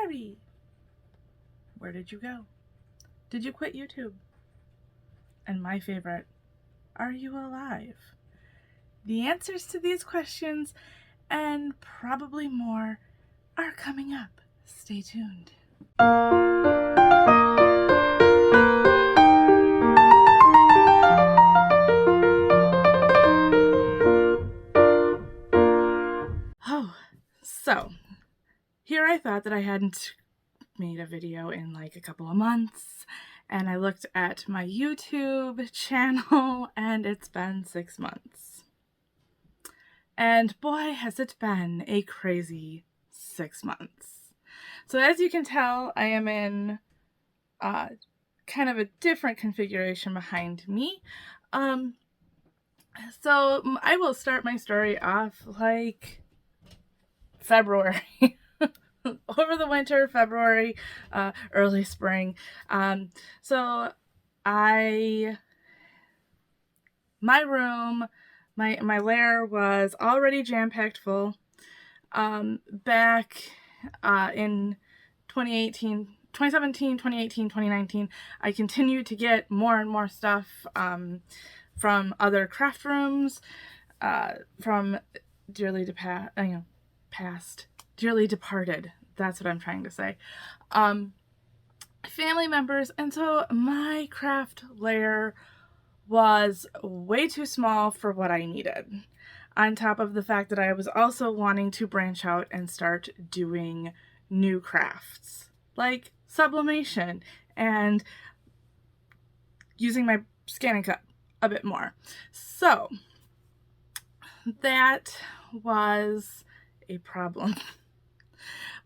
Barbie, where did you go? Did you quit YouTube? And my favorite, are you alive? The answers to these questions, and probably more, are coming up. Stay tuned. Oh, so here I thought that I hadn't made a video in like a couple of months, and I looked at my YouTube channel and it's been 6 months. And boy, has it been a crazy 6 months. So as you can tell, I am in kind of a different configuration behind me. So I will start my story off like February. Over the winter, February, early spring. So my room, my lair was already jam-packed full. Back in 2018, 2017, 2018, 2019, I continued to get more and more stuff from other craft rooms, from dearly departed. That's what I'm trying to say. Family members, and so my craft lair was way too small for what I needed. On top of the fact that I was also wanting to branch out and start doing new crafts, like sublimation and using my scanning cup a bit more. So that was a problem.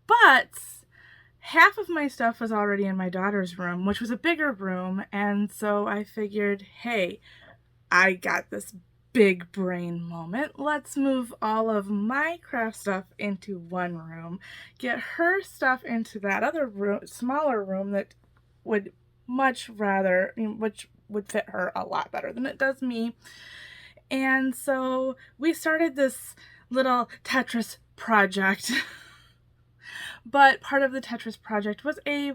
But half of my stuff was already in my daughter's room, which was a bigger room, and so I figured, hey, I got this big brain moment. Let's move all of my craft stuff into one room, get her stuff into that other room, smaller room that would which would fit her a lot better than it does me. And so we started this little Tetris project. But part of the Tetris project was a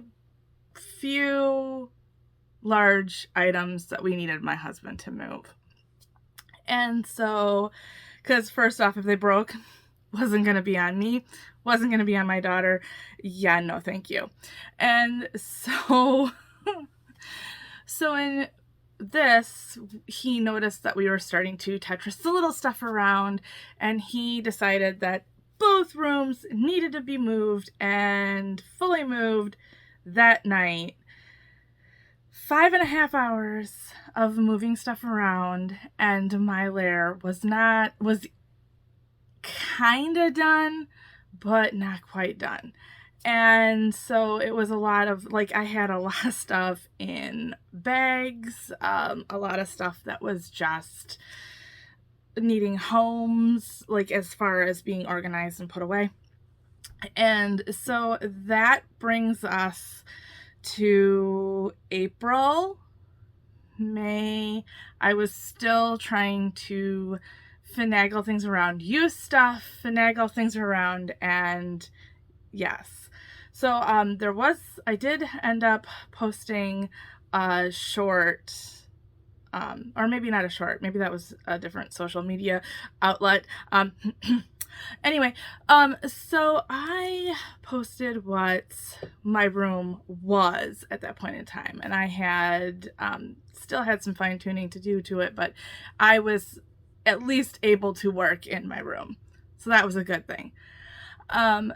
few large items that we needed my husband to move. And so, because first off, if they broke, wasn't going to be on me, wasn't going to be on my daughter. Yeah, no, thank you. And so, in this, he noticed that we were starting to Tetris the little stuff around, and he decided that both rooms needed to be moved, and fully moved that night. 5.5 hours of moving stuff around, and my lair was kind of done, but not quite done. And so it was a lot of, I had a lot of stuff in bags, a lot of stuff that was just needing homes, as far as being organized and put away. And so that brings us to April, May. I was still trying to finagle things around, use stuff, finagle things around, and yes. So I did end up posting a short, or maybe not a short, maybe that was a different social media outlet. Anyway, so I posted what my room was at that point in time, and I had still had some fine tuning to do to it, but I was at least able to work in my room, so that was a good thing. I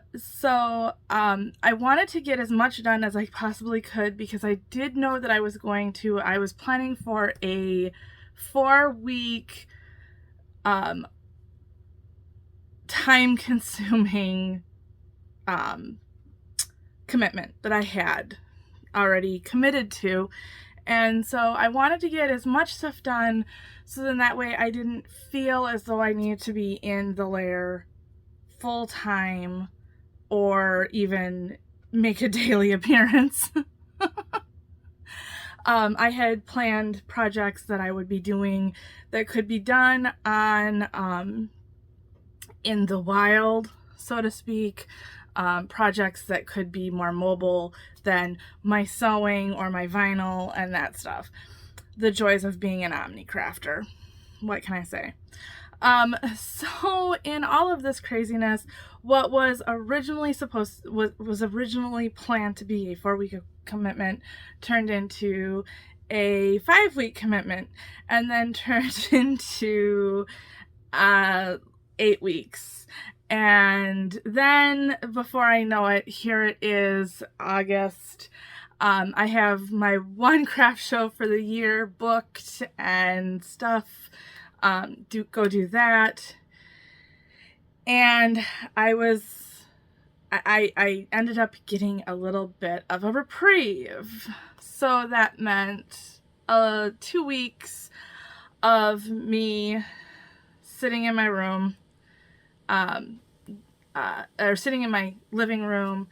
wanted to get as much done as I possibly could, because I did know that I was planning for a 4-week, time-consuming, commitment that I had already committed to. And so I wanted to get as much stuff done, so then that way I didn't feel as though I needed to be in the lair full time, or even make a daily appearance. I had planned projects that I would be doing that could be done on in the wild, so to speak, projects that could be more mobile than my sewing or my vinyl and that stuff. The joys of being an omni crafter. What can I say? So in all of this craziness, what was originally was originally planned to be a 4-week commitment turned into a 5-week commitment, and then turned into 8 weeks. And then before I know it, here it is August. I have my one craft show for the year booked and stuff. Go do that. And I ended up getting a little bit of a reprieve. So that meant 2 weeks of me sitting in my room, or sitting in my living room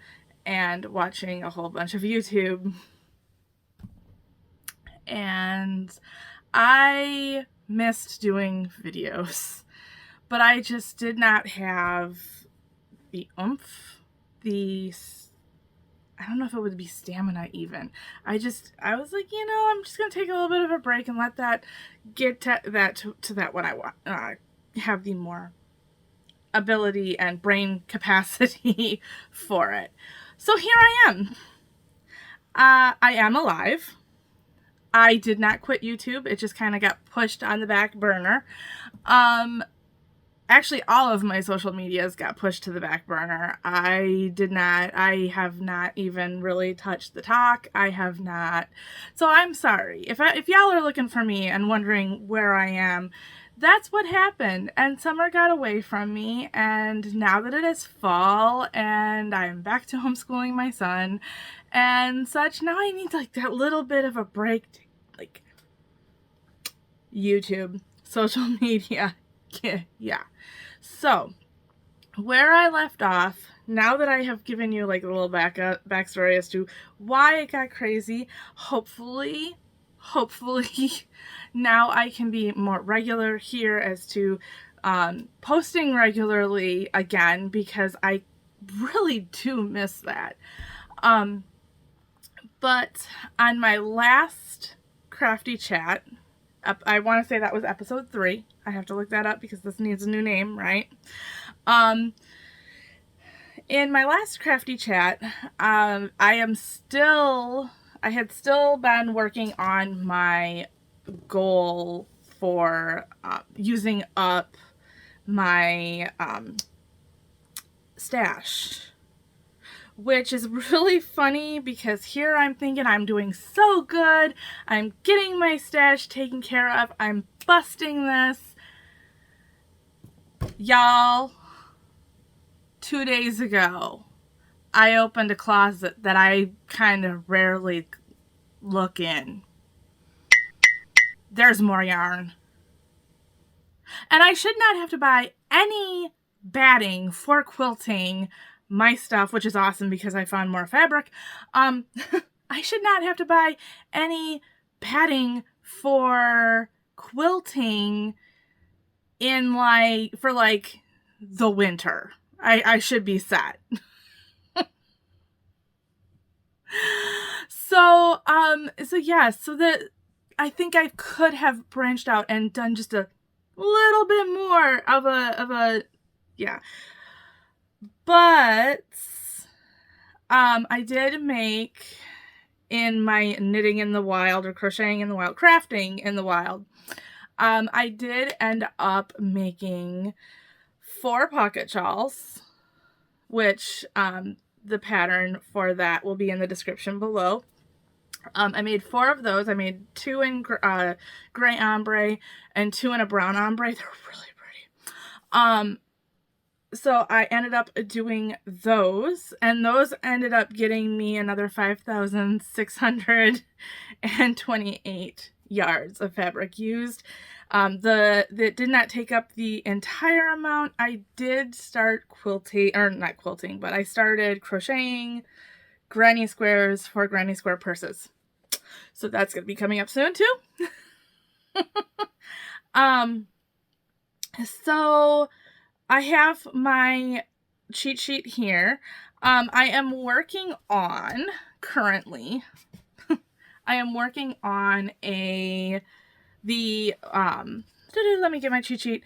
and watching a whole bunch of YouTube. And I missed doing videos, but I just did not have the oomph, I don't know if it would be stamina even. I was like, I'm just going to take a little bit of a break and let that get to that when I want, have the more ability and brain capacity for it. So here I am. I am alive. I did not quit YouTube. It just kind of got pushed on the back burner. Actually, all of my social medias got pushed to the back burner. I have not even really touched the talk. I have not. So I'm sorry. If y'all are looking for me and wondering where I am, that's what happened. And summer got away from me. And now that it is fall and I'm back to homeschooling my son and such, now I need like that little bit of a break to like YouTube, social media. Yeah. So where I left off, now that I have given you like a little backstory as to why it got crazy, hopefully now I can be more regular here as to posting regularly again, because I really do miss that. But on my last Crafty chat, I want to say that was episode 3. I have to look that up because this needs a new name, right? In my last Crafty chat, I had still been working on my goal for using up my stash, which is really funny because here I'm thinking I'm doing so good. I'm getting my stash taken care of. I'm busting this. Y'all, 2 days ago, I opened a closet that I kind of rarely look in. There's more yarn. And I should not have to buy any batting for quilting my stuff, which is awesome because I found more fabric. I should not have to buy any padding for quilting for the winter. I should be set. So I think I could have branched out and done just a little bit more of a yeah. But I did make, in my knitting in the wild, or crocheting in the wild, crafting in the wild, I did end up making 4 pocket shawls, which the pattern for that will be in the description below. I made 4 of those. I made 2 in gray ombre and 2 in a brown ombre. They're really pretty. So I ended up doing those, and those ended up getting me another 5,628 yards of fabric used. That did not take up the entire amount. I did start I started crocheting granny squares for granny square purses. So that's going to be coming up soon too. So I have my cheat sheet here. I am working on, currently, I am working on let me get my cheat sheet.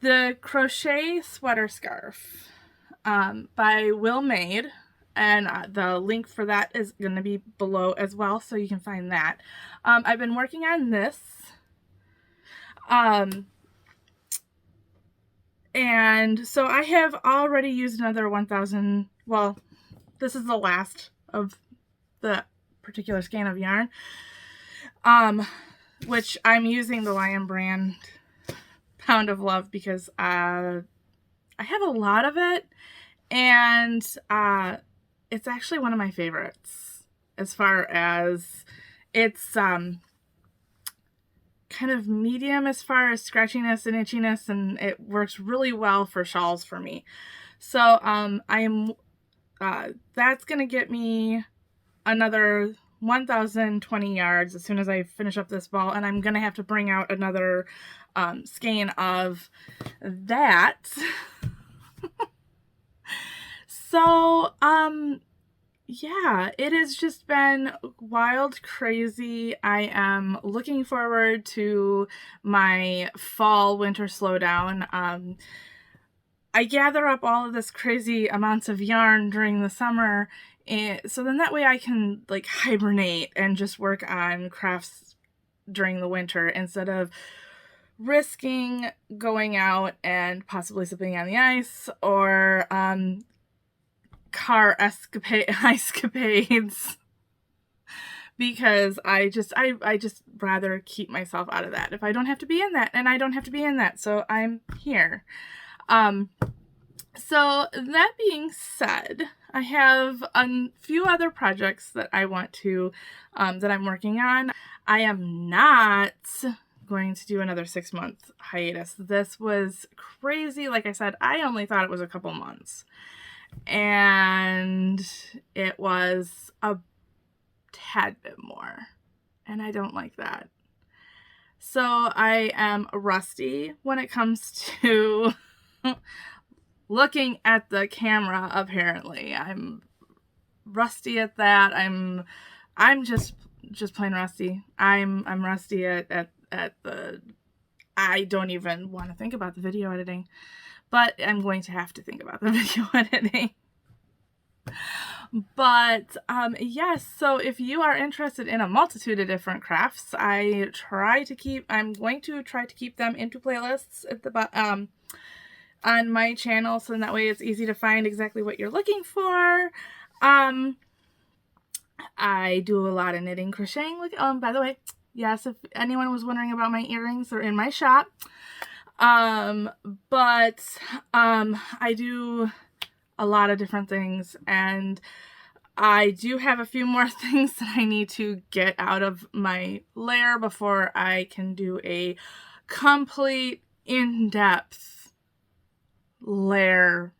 The crochet sweater scarf by Will Made, and the link for that is going to be below as well, so you can find that. I've been working on this. And so I have already used another 1,000, well, this is the last of the particular skein of yarn, which I'm using the Lion brand Pound of Love because I have a lot of it, and it's actually one of my favorites as far as it's kind of medium as far as scratchiness and itchiness, and it works really well for shawls for me. So that's gonna get me another 1,020 yards as soon as I finish up this ball, and I'm gonna have to bring out another skein of that. So yeah, it has just been wild, crazy. I am looking forward to my fall winter slowdown. I gather up all of this crazy amounts of yarn during the summer, so then that way I can like hibernate and just work on crafts during the winter instead of risking going out and possibly slipping on the ice or car escapades, because I just rather keep myself out of that if I don't have to be in that, and I don't have to be in that, so I'm here. So that being said, I have a few other projects that I want to that I'm working on. I am not going to do another 6-month hiatus. This was crazy. Like I said, I only thought it was a couple months, and it was a tad bit more, and I don't like that. So I am rusty when it comes to looking at the camera. Apparently I'm rusty at that. I'm just plain rusty. I'm rusty at the, I don't even want to think about the video editing, but I'm going to have to think about the video editing. But yes, so if you are interested in a multitude of different crafts, I'm going to try to keep them into playlists at the on my channel, so that way it's easy to find exactly what you're looking for. I do a lot of knitting, crocheting. By the way, yes, if anyone was wondering about my earrings, they're in my shop. But I do a lot of different things, and I do have a few more things that I need to get out of my lair before I can do a complete in-depth lair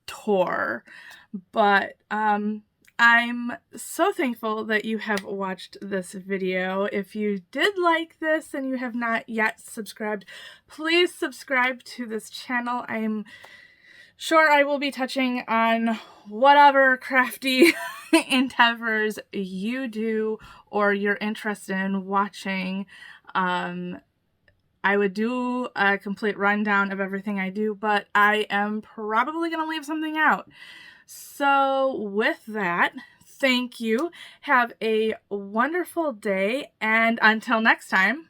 tour. But I'm so thankful that you have watched this video. If you did like this and you have not yet subscribed, please subscribe to this channel. I'm sure I will be touching on whatever crafty endeavors you do or you're interested in watching. I would do a complete rundown of everything I do, but I am probably going to leave something out. So with that, thank you. Have a wonderful day, and until next time.